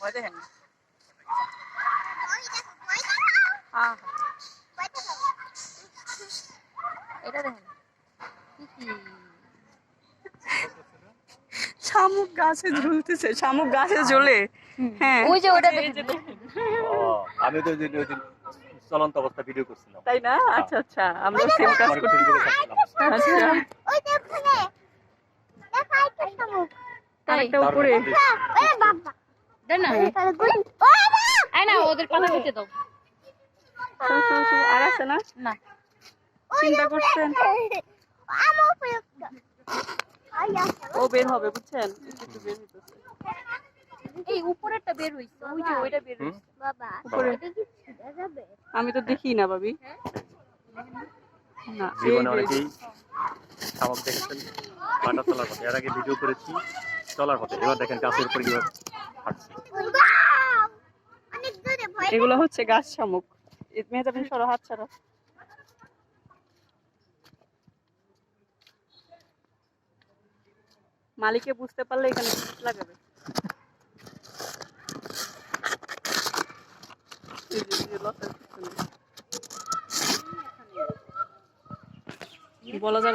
ওই দেখেন এটা দেখেন শামুক গাছে ঝুলতেছে, শামুক গাছে ঝোলে। হ্যাঁ ওই যে ওটা দেখেন আমি তো চলন্ত অবস্থা ভিডিও করছিলাম, তাই না? আচ্ছা আচ্ছা, আমরা সেম কাজ করতে। আচ্ছা ওই যে ওখানে দেখা একটা শামুক। আরেকটা উপরে। ওরে বাবা দেন না আই না ওদের পাতা খেতে দাও আর আছে না? না চিন্তা করছেন আমার উপযুক্ত ও বের হবে, বুঝছেন? একটু বের হইতেছে। এই উপরেরটা বের হইছে ওই যে ওইটা বের হইছে বাবা উপরে এটা কি ছিঁড়ে যাবে? আমি তো দেখি না ভাবি। না জীবনে অনেকেই শামুক দেখেছেন হাঁটা চলার পথে, এর আগে ভিডিও করেছি চলার পথে, এবার দেখেন গাছের উপর কিভাবে হাঁটছে। ওয়াও! অনেক দূরে ভয় এগুলো হচ্ছে গাছ শামুক। মেহজাবিন সরো, হাত ছাড়ো। মালিকে বুঝতে পারলে এখানে লাগাবে। এই যে লতার পিছনে। বলা যাবে